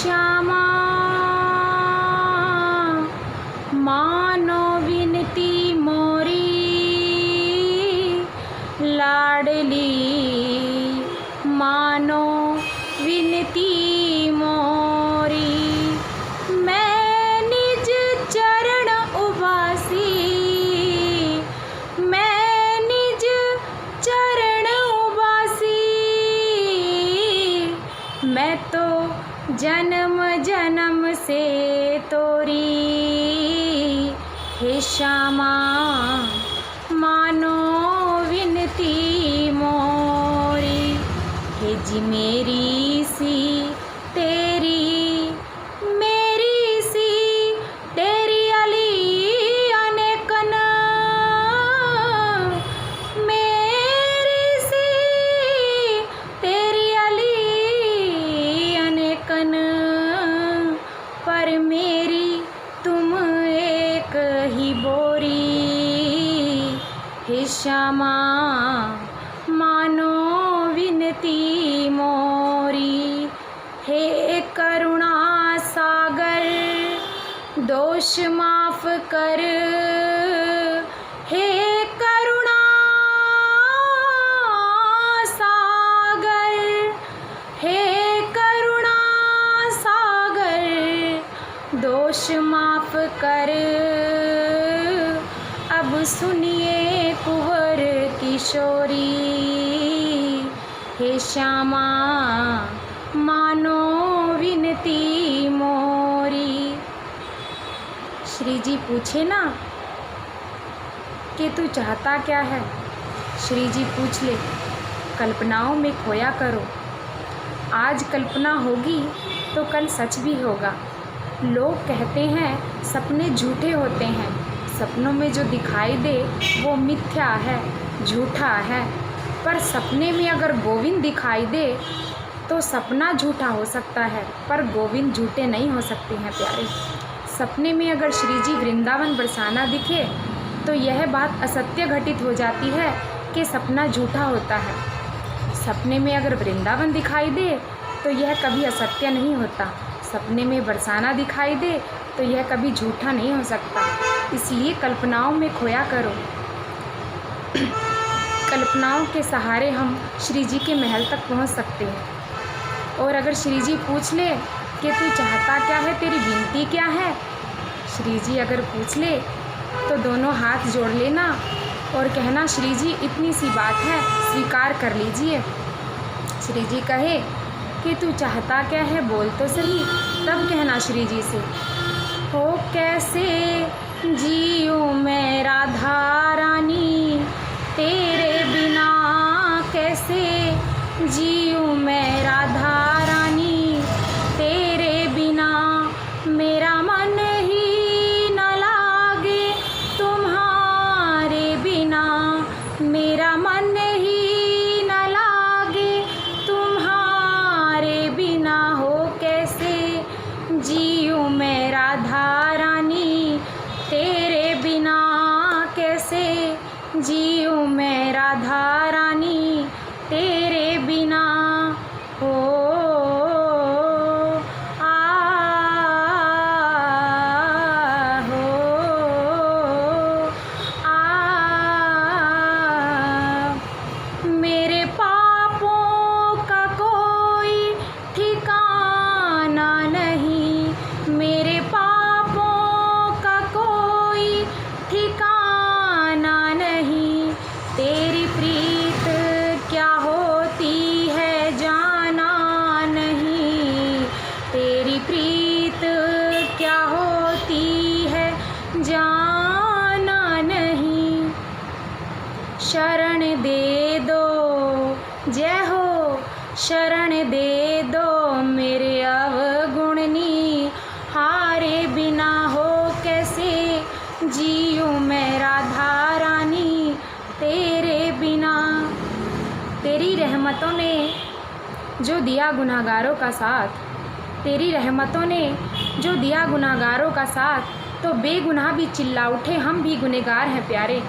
श्यामा मानो विनती मोरी, लाडली मानो विनती मोरी। मैं निज चरण उबासी, मैं निज चरण उबासी। मैं तो जन्म जन्म से तोरी, हे श्यामा मानो विनती मोरी। हे जी मेरी सी तेरी, मेरी सी तेरी अली अनेकन, मेरी सी तेरी अली अनेकन। पर मेरी तुम एक ही बोरी, हे श्यामा मानो विनती मोरी। हे करुणा सागर दोष माफ कर, हे करुणा सागर, हे करुणा सागर दोष माफ कर। अब सुनिए कुंवर किशोरी, हे श्यामा मानो विनती मोरी। श्री जी पूछे ना कि तू चाहता क्या है। श्री जी पूछ ले, कल्पनाओं में खोया करो। आज कल्पना होगी तो कल सच भी होगा। लोग कहते हैं सपने झूठे होते हैं, सपनों में जो दिखाई दे वो मिथ्या है, झूठा है। पर सपने में अगर गोविंद दिखाई दे तो सपना झूठा हो सकता है, पर गोविंद झूठे नहीं हो सकते हैं प्यारे। सपने में अगर श्री जी वृंदावन बरसाना दिखे तो यह बात असत्य घटित हो जाती है कि सपना झूठा होता है। सपने में अगर वृंदावन दिखाई दे तो यह कभी असत्य नहीं होता। सपने में बरसाना दिखाई दे तो यह कभी झूठा नहीं हो सकता। इसलिए कल्पनाओं में खोया करो। कल्पनाओं के सहारे हम श्री जी के महल तक पहुंच सकते हैं। और अगर श्री जी पूछ ले कि तू चाहता क्या है, तेरी विनती क्या है, श्री जी अगर पूछ ले तो दोनों हाथ जोड़ लेना और कहना, श्री जी इतनी सी बात है, स्वीकार कर लीजिए। श्री जी कहे कि तू चाहता क्या है, बोल तो सही। तब कहना श्री जी से, हो कैसे जीऊँ मैं राधा रानी, तेरे बिना कैसे जीऊँ मैं राधा रानी। तेरे बिना मेरा मन ही न लागे, तुम्हारे बिना मेरा मन ही न लागे, तुम्हारे बिना। हो कैसे जीऊँ मैं राधा रानी, तेरे बिना कैसे जीऊँ मैं राधा रानी, तेरे बिना। हो हो मेरे पापों का कोई ठिकाना नहीं, मेरे पापों का कोई ठिकाना नहीं। तेरी प्रीत क्या होती है जाना नहीं, तेरी प्रीत क्या होती है जाना नहीं। शरण दे दो, जय हो, शरण दे दो मेरे अवगुणनी, हारे बिना हो कैसे जीऊँ मैं राधा रानी, तेरे बिना। तेरी रहमतों ने जो दिया गुनाहगारों का साथ, तेरी रहमतों ने जो दिया गुनाहगारों का साथ, तो बेगुनाह भी चिल्ला उठे, हम भी गुनहगार हैं प्यारे।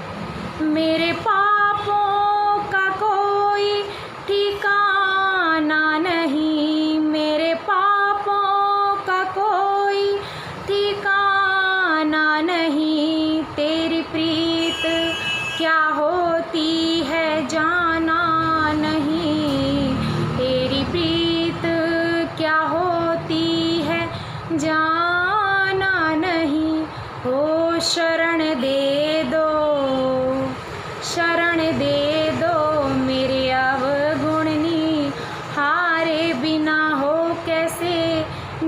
मेरे पापों का कोई ठिकाना नहीं, मेरे पापों